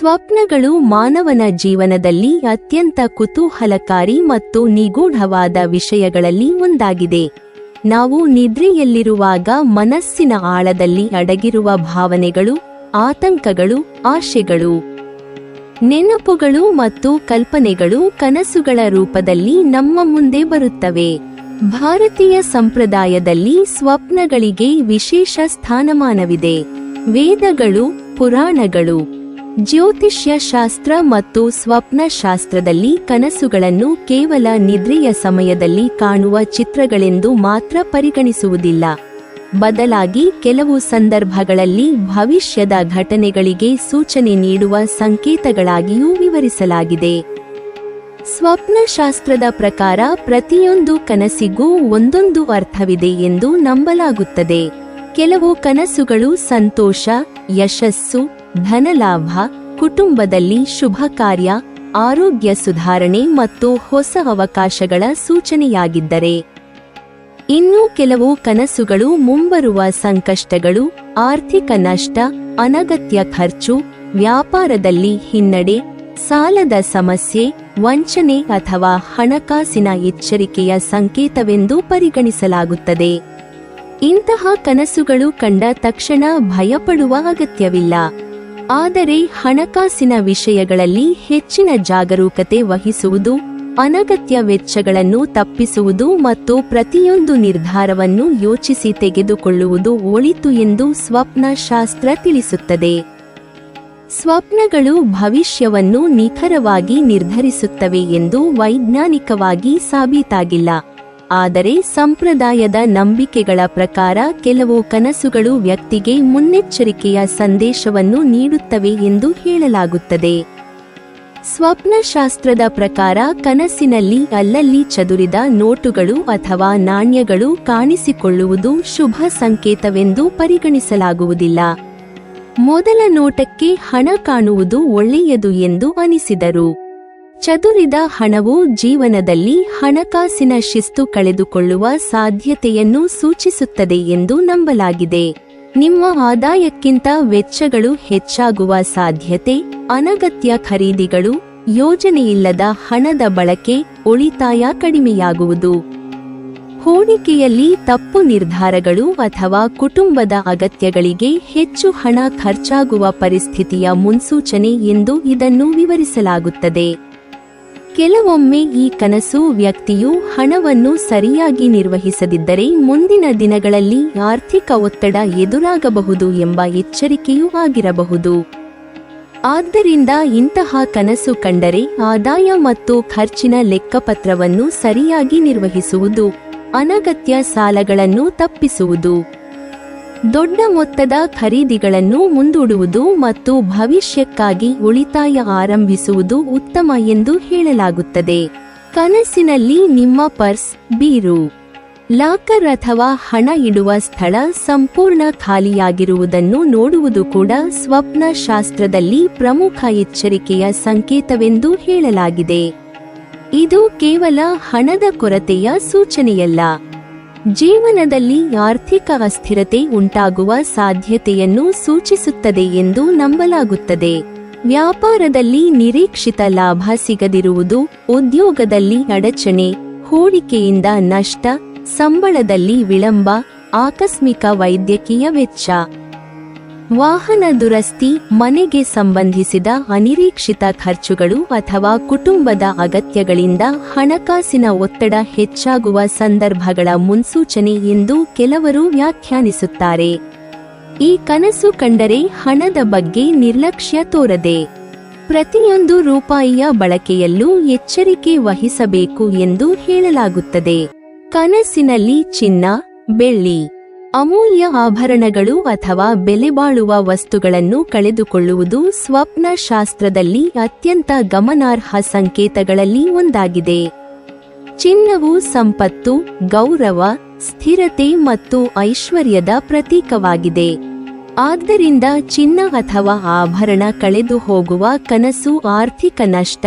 ಸ್ವಪ್ನಗಳು ಮಾನವನ ಜೀವನದಲ್ಲಿ ಅತ್ಯಂತ ಕುತೂಹಲಕಾರಿ ಮತ್ತು ನಿಗೂಢವಾದ ವಿಷಯಗಳಲ್ಲಿ ಒಂದಾಗಿದೆ. ನಾವು ನಿದ್ರೆಯಲ್ಲಿರುವಾಗ ಮನಸ್ಸಿನ ಆಳದಲ್ಲಿ ಅಡಗಿರುವ ಭಾವನೆಗಳು, ಆತಂಕಗಳು, ಆಶೆಗಳು, ನೆನಪುಗಳು ಮತ್ತು ಕಲ್ಪನೆಗಳು ಕನಸುಗಳ ರೂಪದಲ್ಲಿ ನಮ್ಮ ಮುಂದೆ ಬರುತ್ತವೆ. ಭಾರತೀಯ ಸಂಪ್ರದಾಯದಲ್ಲಿ ಸ್ವಪ್ನಗಳಿಗೆ ವಿಶೇಷ ಸ್ಥಾನಮಾನವಿದೆ. ವೇದಗಳು, ಪುರಾಣಗಳು, ಜ್ಯೋತಿಷ್ಯ ಶಾಸ್ತ್ರ ಮತ್ತು ಸ್ವಪ್ನ ಶಾಸ್ತ್ರದಲ್ಲಿ ಕನಸುಗಳನ್ನು ಕೇವಲ ನಿದ್ರೆಯ ಸಮಯದಲ್ಲಿ ಕಾಣುವ ಚಿತ್ರಗಳೆಂದು ಮಾತ್ರ ಪರಿಗಣಿಸುವುದಿಲ್ಲ. ಬದಲಾಗಿ ಕೆಲವು ಸಂದರ್ಭಗಳಲ್ಲಿ ಭವಿಷ್ಯದ ಘಟನೆಗಳಿಗೆ ಸೂಚನೆ ನೀಡುವ ಸಂಕೇತಗಳಾಗಿಯೂ ವಿವರಿಸಲಾಗಿದೆ. ಸ್ವಪ್ನಶಾಸ್ತ್ರದ ಪ್ರಕಾರ ಪ್ರತಿಯೊಂದು ಕನಸಿಗೂ ಒಂದೊಂದು ಅರ್ಥವಿದೆ ಎಂದು ನಂಬಲಾಗುತ್ತದೆ. ಕೆಲವು ಕನಸುಗಳು ಸಂತೋಷ, ಯಶಸ್ಸು, ಧನಲಾಭ, ಕುಟುಂಬದಲ್ಲಿ ಶುಭ ಕಾರ್ಯ, ಆರೋಗ್ಯ ಸುಧಾರಣೆ ಮತ್ತು ಹೊಸ ಅವಕಾಶಗಳ ಸೂಚನೆಯಾಗಿದ್ದರೆ, ಇನ್ನು ಕೆಲವು ಕನಸುಗಳು ಮುಂಬರುವ ಸಂಕಷ್ಟಗಳು, ಆರ್ಥಿಕ ನಷ್ಟ, ಅನಗತ್ಯ ಖರ್ಚು, ವ್ಯಾಪಾರದಲ್ಲಿ ಹಿನ್ನಡೆ, ಸಾಲದ ಸಮಸ್ಯೆ, ವಂಚನೆ ಅಥವಾ ಹಣಕಾಸಿನ ಎಚ್ಚರಿಕೆಯ ಸಂಕೇತವೆಂದು ಪರಿಗಣಿಸಲಾಗುತ್ತದೆ. ಇಂತಹ ಕನಸುಗಳು ಕಂಡ ತಕ್ಷಣ ಭಯಪಡುವ ಅಗತ್ಯವಿಲ್ಲ. ಆದರೆ ಹಣಕಾಸಿನ ವಿಷಯಗಳಲ್ಲಿ ಹೆಚ್ಚಿನ ಜಾಗರೂಕತೆ ವಹಿಸುವುದು, ಅನಗತ್ಯ ವೆಚ್ಚಗಳನ್ನು ತಪ್ಪಿಸುವುದು ಮತ್ತು ಪ್ರತಿಯೊಂದು ನಿರ್ಧಾರವನ್ನು ಯೋಚಿಸಿ ತೆಗೆದುಕೊಳ್ಳುವುದು ಒಳಿತು ಎಂದು ಸ್ವಪ್ನ ಶಾಸ್ತ್ರ ತಿಳಿಸುತ್ತದೆ. ಸ್ವಪ್ನಗಳು ಭವಿಷ್ಯವನ್ನು ನಿಖರವಾಗಿ ನಿರ್ಧರಿಸುತ್ತವೆ ಎಂದು ವೈಜ್ಞಾನಿಕವಾಗಿ ಸಾಬೀತಾಗಿಲ್ಲ. ಆದರೆ ಸಂಪ್ರದಾಯದ ನಂಬಿಕೆಗಳ ಪ್ರಕಾರ ಕೆಲವು ಕನಸುಗಳು ವ್ಯಕ್ತಿಗೆ ಮುನ್ನೆಚ್ಚರಿಕೆಯ ಸಂದೇಶವನ್ನು ನೀಡುತ್ತವೆ ಎಂದು ಹೇಳಲಾಗುತ್ತದೆ. ಸ್ವಪ್ನಶಾಸ್ತ್ರದ ಪ್ರಕಾರ ಕನಸಿನಲ್ಲಿ ಅಲ್ಲಲ್ಲಿ ಚದುರಿದ ನೋಟುಗಳು ಅಥವಾ ನಾಣ್ಯಗಳು ಕಾಣಿಸಿಕೊಳ್ಳುವುದು ಶುಭ ಸಂಕೇತವೆಂದು ಪರಿಗಣಿಸಲಾಗುವುದಿಲ್ಲ. ಮೊದಲ ನೋಟಕ್ಕೆ ಹಣ ಕಾಣುವುದು ಒಳ್ಳೆಯದು ಎಂದು ಅನಿಸಿದರು. ಚದುರಿದ ಹಣವು ಜೀವನದಲ್ಲಿ ಹಣಕಾಸಿನ ಶಿಸ್ತು ಕಳೆದುಕೊಳ್ಳುವ ಸಾಧ್ಯತೆಯನ್ನು ಸೂಚಿಸುತ್ತದೆ ಎಂದು ನಂಬಲಾಗಿದೆ. ನಿಮ್ಮ ಆದಾಯಕ್ಕಿಂತ ವೆಚ್ಚಗಳು ಹೆಚ್ಚಾಗುವ ಸಾಧ್ಯತೆ, ಅನಗತ್ಯ ಖರೀದಿಗಳು, ಯೋಜನೆಯಿಲ್ಲದ ಹಣದ ಬಳಕೆ, ಉಳಿತಾಯ ಕಡಿಮೆಯಾಗುವುದು, ಹೂಡಿಕೆಯಲ್ಲಿ ತಪ್ಪು ನಿರ್ಧಾರಗಳು ಅಥವಾ ಕುಟುಂಬದ ಅಗತ್ಯಗಳಿಗೆ ಹೆಚ್ಚು ಹಣ ಖರ್ಚಾಗುವ ಪರಿಸ್ಥಿತಿಯ ಮುನ್ಸೂಚನೆ ಎಂದು ಇದನ್ನು ವಿವರಿಸಲಾಗುತ್ತದೆ. ಕೆಲವೊಮ್ಮೆ ಈ ಕನಸು ವ್ಯಕ್ತಿಯು ಹಣವನ್ನು ಸರಿಯಾಗಿ ನಿರ್ವಹಿಸದಿದ್ದರೆ ಮುಂದಿನ ದಿನಗಳಲ್ಲಿ ಆರ್ಥಿಕ ಒತ್ತಡ ಎದುರಾಗಬಹುದು ಎಂಬ ಎಚ್ಚರಿಕೆಯೂ ಆಗಿರಬಹುದು. ಆದ್ದರಿಂದ ಇಂತಹ ಕನಸು ಕಂಡರೆ ಆದಾಯ ಮತ್ತು ಖರ್ಚಿನ ಲೆಕ್ಕಪತ್ರವನ್ನು ಸರಿಯಾಗಿ ನಿರ್ವಹಿಸುವುದು, ಅನಗತ್ಯ ಸಾಲಗಳನ್ನು ತಪ್ಪಿಸುವುದು, ದೊಡ್ಡ ಮೊತ್ತದ ಖರೀದಿಗಳನ್ನು ಮುಂದೂಡುವುದು ಮತ್ತು ಭವಿಷ್ಯಕ್ಕಾಗಿ ಉಳಿತಾಯ ಆರಂಭಿಸುವುದು ಉತ್ತಮ ಎಂದು ಹೇಳಲಾಗುತ್ತದೆ. ಕನಸಿನಲ್ಲಿ ನಿಮ್ಮ ಪರ್ಸ್, ಬೀರು, ಲಾಕರ್ ಅಥವಾ ಹಣ ಇಡುವ ಸ್ಥಳ ಸಂಪೂರ್ಣ ಖಾಲಿಯಾಗಿರುವುದನ್ನು ನೋಡುವುದು ಕೂಡ ಸ್ವಪ್ನ ಶಾಸ್ತ್ರದಲ್ಲಿ ಪ್ರಮುಖ ಎಚ್ಚರಿಕೆಯ ಸಂಕೇತವೆಂದು ಹೇಳಲಾಗಿದೆ. ಇದು ಕೇವಲ ಹಣದ ಕೊರತೆಯ ಸೂಚನೆಯಲ್ಲ, ಜೀವನದಲ್ಲಿ ಆರ್ಥಿಕ ಅಸ್ಥಿರತೆ ಉಂಟಾಗುವ ಸಾಧ್ಯತೆಯನ್ನು ಸೂಚಿಸುತ್ತದೆ ಎಂದು ನಂಬಲಾಗುತ್ತದೆ. ವ್ಯಾಪಾರದಲ್ಲಿ ನಿರೀಕ್ಷಿತ ಲಾಭ ಸಿಗದಿರುವುದು, ಉದ್ಯೋಗದಲ್ಲಿ ಅಡಚಣೆ, ಹೂಡಿಕೆಯಿಂದ ನಷ್ಟ, ಸಂಬಳದಲ್ಲಿ ವಿಳಂಬ, ಆಕಸ್ಮಿಕ ವೈದ್ಯಕೀಯ ವೆಚ್ಚ, ವಾಹನ ದುರಸ್ತಿ, ಮನೆಗೆ ಸಂಬಂಧಿಸಿದ ಅನಿರೀಕ್ಷಿತ ಖರ್ಚುಗಳು ಅಥವಾ ಕುಟುಂಬದ ಅಗತ್ಯಗಳಿಂದ ಹಣಕಾಸಿನ ಒತ್ತಡ ಹೆಚ್ಚಾಗುವ ಸಂದರ್ಭಗಳ ಮುನ್ಸೂಚನೆ ಎಂದು ಕೆಲವರು ವ್ಯಾಖ್ಯಾನಿಸುತ್ತಾರೆ. ಈ ಕನಸು ಕಂಡರೆ ಹಣದ ಬಗ್ಗೆ ನಿರ್ಲಕ್ಷ್ಯ ತೋರದೆ ಪ್ರತಿಯೊಂದು ರೂಪಾಯಿಯ ಬಳಕೆಯಲ್ಲೂ ಎಚ್ಚರಿಕೆ ವಹಿಸಬೇಕು ಎಂದು ಹೇಳಲಾಗುತ್ತದೆ. ಕನಸಿನಲ್ಲಿ ಚಿನ್ನ, ಬೆಳ್ಳಿ, ಅಮೂಲ್ಯ ಆಭರಣಗಳು ಅಥವಾ ಬೆಲೆಬಾಳುವ ವಸ್ತುಗಳನ್ನು ಕಳೆದುಕೊಳ್ಳುವುದು ಸ್ವಪ್ನ ಶಾಸ್ತ್ರದಲ್ಲಿ ಅತ್ಯಂತ ಗಮನಾರ್ಹ ಸಂಕೇತಗಳಲ್ಲಿ ಒಂದಾಗಿದೆ. ಚಿನ್ನವು ಸಂಪತ್ತು, ಗೌರವ, ಸ್ಥಿರತೆ ಮತ್ತು ಐಶ್ವರ್ಯದ ಪ್ರತೀಕವಾಗಿದೆ. ಆದ್ದರಿಂದ ಚಿನ್ನ ಅಥವಾ ಆಭರಣ ಕಳೆದು ಹೋಗುವ ಕನಸು ಆರ್ಥಿಕ ನಷ್ಟ,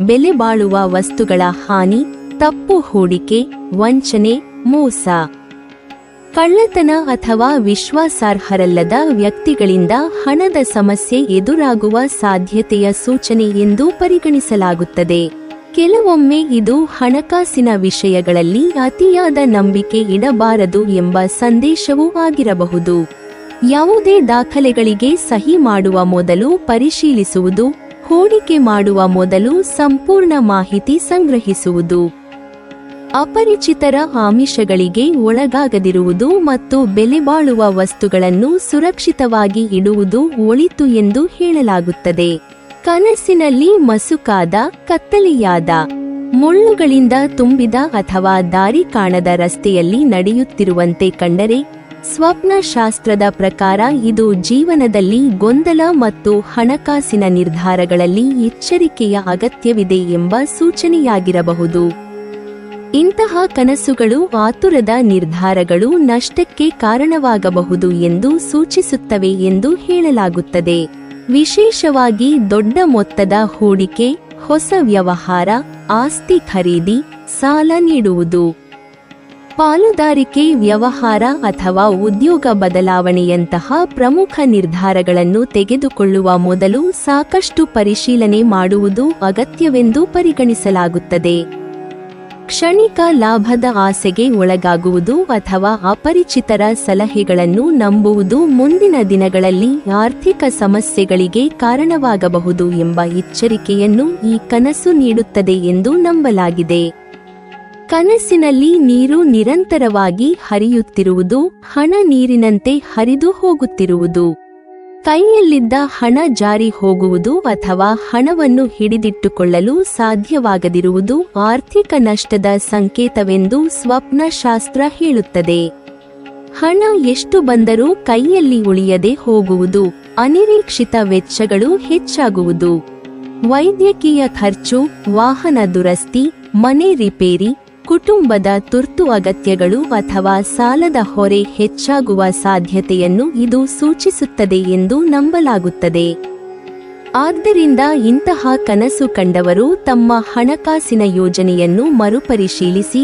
ಬೆಲೆಬಾಳುವ ವಸ್ತುಗಳ ಹಾನಿ, ತಪ್ಪು ಹೂಡಿಕೆ, ವಂಚನೆ, ಮೋಸ, ಕಳ್ಳತನ ಅಥವಾ ವಿಶ್ವಾಸಾರ್ಹರಲ್ಲದ ವ್ಯಕ್ತಿಗಳಿಂದ ಹಣದ ಸಮಸ್ಯೆ ಎದುರಾಗುವ ಸಾಧ್ಯತೆಯ ಸೂಚನೆ ಎಂದು ಪರಿಗಣಿಸಲಾಗುತ್ತದೆ. ಕೆಲವೊಮ್ಮೆ ಇದು ಹಣಕಾಸಿನ ವಿಷಯಗಳಲ್ಲಿ ಅತಿಯಾದ ನಂಬಿಕೆ ಇಡಬಾರದು ಎಂಬ ಸಂದೇಶವೂ ಆಗಿರಬಹುದು. ಯಾವುದೇ ದಾಖಲೆಗಳಿಗೆ ಸಹಿ ಮಾಡುವ ಮೊದಲು ಪರಿಶೀಲಿಸುವುದು, ಹೂಡಿಕೆ ಮಾಡುವ ಮೊದಲು ಸಂಪೂರ್ಣ ಮಾಹಿತಿ ಸಂಗ್ರಹಿಸುವುದು, ಅಪರಿಚಿತರ ಆಮಿಷಗಳಿಗೆ ಒಳಗಾಗದಿರುವುದು ಮತ್ತು ಬೆಲೆಬಾಳುವ ವಸ್ತುಗಳನ್ನು ಸುರಕ್ಷಿತವಾಗಿ ಇಡುವುದು ಒಳಿತು ಎಂದು ಹೇಳಲಾಗುತ್ತದೆ. ಕನಸಿನಲ್ಲಿ ಮಸುಕಾದ, ಕತ್ತಲೆಯಾದ, ಮುಳ್ಳುಗಳಿಂದ ತುಂಬಿದ ಅಥವಾ ದಾರಿ ಕಾಣದ ರಸ್ತೆಯಲ್ಲಿ ನಡೆಯುತ್ತಿರುವಂತೆ ಕಂಡರೆ, ಸ್ವಪ್ನಶಾಸ್ತ್ರದ ಪ್ರಕಾರ ಇದು ಜೀವನದಲ್ಲಿ ಗೊಂದಲ ಮತ್ತು ಹಣಕಾಸಿನ ನಿರ್ಧಾರಗಳಲ್ಲಿ ಎಚ್ಚರಿಕೆಯ ಅಗತ್ಯವಿದೆ ಎಂಬ ಸೂಚನೆಯಾಗಿರಬಹುದು. ಇಂತಹ ಕನಸುಗಳು ಆತುರದ ನಿರ್ಧಾರಗಳು ನಷ್ಟಕ್ಕೆ ಕಾರಣವಾಗಬಹುದು ಎಂದು ಸೂಚಿಸುತ್ತವೆ ಎಂದು ಹೇಳಲಾಗುತ್ತದೆ. ವಿಶೇಷವಾಗಿ ದೊಡ್ಡ ಮೊತ್ತದ ಹೂಡಿಕೆ, ಹೊಸ ವ್ಯವಹಾರ, ಆಸ್ತಿ ಖರೀದಿ, ಸಾಲ ನೀಡುವುದು, ಪಾಲುದಾರಿಕೆ ವ್ಯವಹಾರ ಅಥವಾ ಉದ್ಯೋಗ ಬದಲಾವಣೆಯಂತಹ ಪ್ರಮುಖ ನಿರ್ಧಾರಗಳನ್ನು ತೆಗೆದುಕೊಳ್ಳುವ ಮೊದಲು ಸಾಕಷ್ಟು ಪರಿಶೀಲನೆ ಮಾಡುವುದು ಅಗತ್ಯವೆಂದು ಪರಿಗಣಿಸಲಾಗುತ್ತದೆ. ಕ್ಷಣಿಕ ಲಾಭದ ಆಸೆಗೆ ಒಳಗಾಗುವುದು ಅಥವಾ ಅಪರಿಚಿತರ ಸಲಹೆಗಳನ್ನು ನಂಬುವುದು ಮುಂದಿನ ದಿನಗಳಲ್ಲಿ ಆರ್ಥಿಕ ಸಮಸ್ಯೆಗಳಿಗೆ ಕಾರಣವಾಗಬಹುದು ಎಂಬ ಎಚ್ಚರಿಕೆಯನ್ನು ಈ ಕನಸು ನೀಡುತ್ತದೆ ಎಂದು ನಂಬಲಾಗಿದೆ. ಕನಸಿನಲ್ಲಿ ನೀರು ನಿರಂತರವಾಗಿ ಹರಿಯುತ್ತಿರುವುದು, ಹಣ ನೀರಿನಂತೆ ಹರಿದು ಹೋಗುತ್ತಿರುವುದು, ಕೈಯಲ್ಲಿದ್ದ ಹಣ ಜಾರಿ ಹೋಗುವುದು ಅಥವಾ ಹಣವನ್ನು ಹಿಡಿದಿಟ್ಟುಕೊಳ್ಳಲು ಸಾಧ್ಯವಾಗದಿರುವುದು ಆರ್ಥಿಕ ನಷ್ಟದ ಸಂಕೇತವೆಂದು ಸ್ವಪ್ನಶಾಸ್ತ್ರ ಹೇಳುತ್ತದೆ. ಹಣ ಎಷ್ಟು ಬಂದರೂ ಕೈಯಲ್ಲಿ ಉಳಿಯದೆ ಹೋಗುವುದು, ಅನಿರೀಕ್ಷಿತ ವೆಚ್ಚಗಳು ಹೆಚ್ಚಾಗುವುದು, ವೈದ್ಯಕೀಯ ಖರ್ಚು, ವಾಹನ ದುರಸ್ತಿ, ಮನೆ ರಿಪೇರಿ, ಕುಟುಂಬದ ತುರ್ತು ಅಗತ್ಯಗಳು ಅಥವಾ ಸಾಲದ ಹೊರೆ ಹೆಚ್ಚಾಗುವ ಸಾಧ್ಯತೆಯನ್ನು ಇದು ಸೂಚಿಸುತ್ತದೆ ಎಂದು ನಂಬಲಾಗುತ್ತದೆ. ಆದ್ದರಿಂದ ಇಂತಹ ಕನಸು ಕಂಡವರು ತಮ್ಮ ಹಣಕಾಸಿನ ಯೋಜನೆಯನ್ನು ಮರುಪರಿಶೀಲಿಸಿ,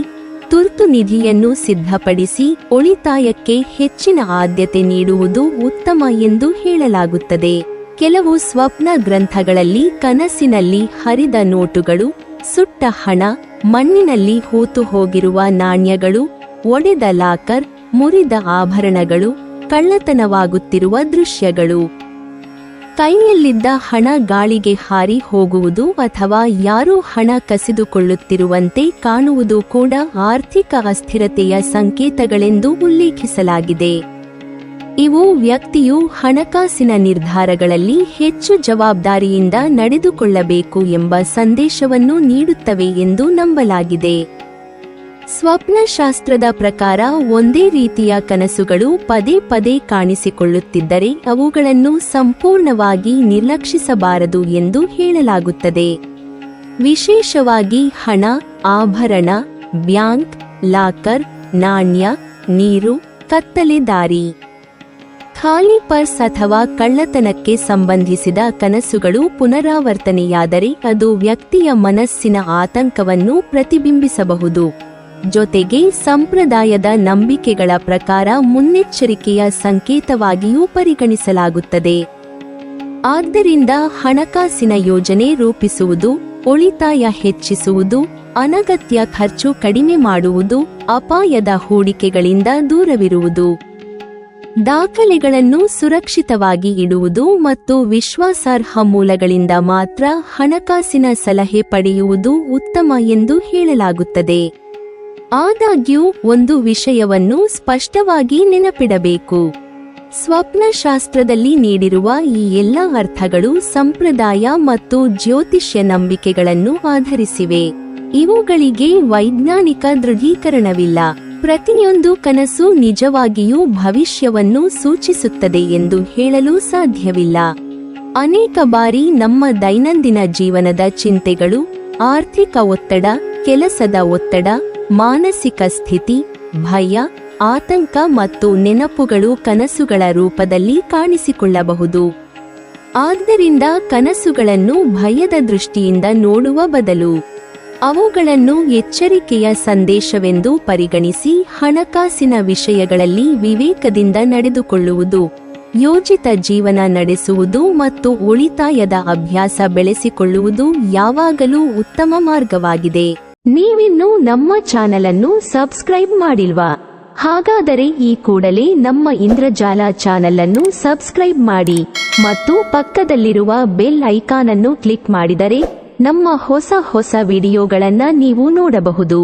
ತುರ್ತು ನಿಧಿಯನ್ನು ಸಿದ್ಧಪಡಿಸಿ ಉಳಿತಾಯಕ್ಕೆ ಹೆಚ್ಚಿನ ಆದ್ಯತೆ ನೀಡುವುದು ಉತ್ತಮ ಎಂದು ಹೇಳಲಾಗುತ್ತದೆ. ಕೆಲವು ಸ್ವಪ್ನ ಗ್ರಂಥಗಳಲ್ಲಿ ಕನಸಿನಲ್ಲಿ ಹರಿದ ನೋಟುಗಳು, ಸುಟ್ಟ ಹಣ, ಮಣ್ಣಿನಲ್ಲಿ ಹೂತು ಹೋಗಿರುವ ನಾಣ್ಯಗಳು, ಒಡೆದ ಲಾಕರ್, ಮುರಿದ ಆಭರಣಗಳು, ಕಳ್ಳತನವಾಗುತ್ತಿರುವ ದೃಶ್ಯಗಳು, ಕೈಯಲ್ಲಿದ್ದ ಹಣ ಗಾಳಿಗೆ ಹಾರಿ ಹೋಗುವುದು ಅಥವಾ ಯಾರೋ ಹಣ ಕಸಿದುಕೊಳ್ಳುತ್ತಿರುವಂತೆ ಕಾಣುವುದು ಕೂಡ ಆರ್ಥಿಕ ಅಸ್ಥಿರತೆಯ ಸಂಕೇತಗಳೆಂದು ಉಲ್ಲೇಖಿಸಲಾಗಿದೆ. ಇವು ವ್ಯಕ್ತಿಯು ಹಣಕಾಸಿನ ನಿರ್ಧಾರಗಳಲ್ಲಿ ಹೆಚ್ಚು ಜವಾಬ್ದಾರಿಯಿಂದ ನಡೆದುಕೊಳ್ಳಬೇಕು ಎಂಬ ಸಂದೇಶವನ್ನು ನೀಡುತ್ತವೆ ಎಂದು ನಂಬಲಾಗಿದೆ. ಸ್ವಪ್ನಶಾಸ್ತ್ರದ ಪ್ರಕಾರ ಒಂದೇ ರೀತಿಯ ಕನಸುಗಳು ಪದೇ ಪದೇ ಕಾಣಿಸಿಕೊಳ್ಳುತ್ತಿದ್ದರೆ ಅವುಗಳನ್ನು ಸಂಪೂರ್ಣವಾಗಿ ನಿರ್ಲಕ್ಷಿಸಬಾರದು ಎಂದು ಹೇಳಲಾಗುತ್ತದೆ. ವಿಶೇಷವಾಗಿ ಹಣ, ಆಭರಣ, ಬ್ಯಾಂಕ್, ಲಾಕರ್, ನಾಣ್ಯ, ನೀರು, ಕತ್ತಲೆ ದಾರಿ, ಖಾಲಿ ಪರ್ಸ್ ಅಥವಾ ಕಳ್ಳತನಕ್ಕೆ ಸಂಬಂಧಿಸಿದ ಕನಸುಗಳು ಪುನರಾವರ್ತನೆಯಾದರೆ ಅದು ವ್ಯಕ್ತಿಯ ಮನಸ್ಸಿನ ಆತಂಕವನ್ನು ಪ್ರತಿಬಿಂಬಿಸಬಹುದು. ಜೊತೆಗೆ ಸಂಪ್ರದಾಯದ ನಂಬಿಕೆಗಳ ಪ್ರಕಾರ ಮುನ್ನೆಚ್ಚರಿಕೆಯ ಸಂಕೇತವಾಗಿಯೂ ಪರಿಗಣಿಸಲಾಗುತ್ತದೆ. ಆದ್ದರಿಂದ ಹಣಕಾಸಿನ ಯೋಜನೆ ರೂಪಿಸುವುದು, ಉಳಿತಾಯ ಹೆಚ್ಚಿಸುವುದು, ಅನಗತ್ಯ ಖರ್ಚು ಕಡಿಮೆ ಮಾಡುವುದು, ಅಪಾಯದ ಹೂಡಿಕೆಗಳಿಂದ ದೂರವಿರುವುದು, ದಾಖಲೆಗಳನ್ನು ಸುರಕ್ಷಿತವಾಗಿ ಇಡುವುದು ಮತ್ತು ವಿಶ್ವಾಸಾರ್ಹ ಮೂಲಗಳಿಂದ ಮಾತ್ರ ಹಣಕಾಸಿನ ಸಲಹೆ ಪಡೆಯುವುದು ಉತ್ತಮ ಎಂದು ಹೇಳಲಾಗುತ್ತದೆ. ಆದಾಗ್ಯೂ ಒಂದು ವಿಷಯವನ್ನು ಸ್ಪಷ್ಟವಾಗಿ ನೆನಪಿಡಬೇಕು. ಸ್ವಪ್ನಶಾಸ್ತ್ರದಲ್ಲಿ ನೀಡಿರುವ ಈ ಎಲ್ಲ ಅರ್ಥಗಳು ಸಂಪ್ರದಾಯ ಮತ್ತು ಜ್ಯೋತಿಷ್ಯ ನಂಬಿಕೆಗಳನ್ನು ಆಧರಿಸಿವೆ. ಇವುಗಳಿಗೆ ವೈಜ್ಞಾನಿಕ ದೃಢೀಕರಣವಿಲ್ಲ. ಪ್ರತಿಯೊಂದು ಕನಸು ನಿಜವಾಗಿಯೂ ಭವಿಷ್ಯವನ್ನು ಸೂಚಿಸುತ್ತದೆ ಎಂದು ಹೇಳಲು ಸಾಧ್ಯವಿಲ್ಲ. ಅನೇಕ ಬಾರಿ ನಮ್ಮ ದೈನಂದಿನ ಜೀವನದ ಚಿಂತೆಗಳು, ಆರ್ಥಿಕ ಒತ್ತಡ, ಕೆಲಸದ ಒತ್ತಡ, ಮಾನಸಿಕ ಸ್ಥಿತಿ, ಭಯ, ಆತಂಕ ಮತ್ತು ನೆನಪುಗಳು ಕನಸುಗಳ ರೂಪದಲ್ಲಿ ಕಾಣಿಸಿಕೊಳ್ಳಬಹುದು. ಆದ್ದರಿಂದ ಕನಸುಗಳನ್ನು ಭಯದ ದೃಷ್ಟಿಯಿಂದ ನೋಡುವ ಬದಲು ಅವುಗಳನ್ನು ಎಚ್ಚರಿಕೆಯ ಸಂದೇಶವೆಂದು ಪರಿಗಣಿಸಿ ಹಣಕಾಸಿನ ವಿಷಯಗಳಲ್ಲಿ ವಿವೇಕದಿಂದ ನಡೆದುಕೊಳ್ಳುವುದು, ಯೋಜಿತ ಜೀವನ ನಡೆಸುವುದು ಮತ್ತು ಉಳಿತಾಯದ ಅಭ್ಯಾಸ ಬೆಳೆಸಿಕೊಳ್ಳುವುದು ಯಾವಾಗಲೂ ಉತ್ತಮ ಮಾರ್ಗವಾಗಿದೆ. ನೀವಿನ್ನೂ ನಮ್ಮ ಚಾನೆಲ್ ಅನ್ನು ಸಬ್ಸ್ಕ್ರೈಬ್ ಮಾಡಿಲ್ವಾ? ಹಾಗಾದರೆ ಈ ಕೂಡಲೇ ನಮ್ಮ ಇಂದ್ರಜಾಲ ಚಾನೆಲ್ ಅನ್ನು ಸಬ್ಸ್ಕ್ರೈಬ್ ಮಾಡಿ ಮತ್ತು ಪಕ್ಕದಲ್ಲಿರುವ ಬೆಲ್ ಐಕಾನ್ ಅನ್ನು ಕ್ಲಿಕ್ ಮಾಡಿದರೆ ನಮ್ಮ ಹೊಸ ವಿಡಿಯೋಗಳನ್ನು ನೀವು ನೋಡಬಹುದು.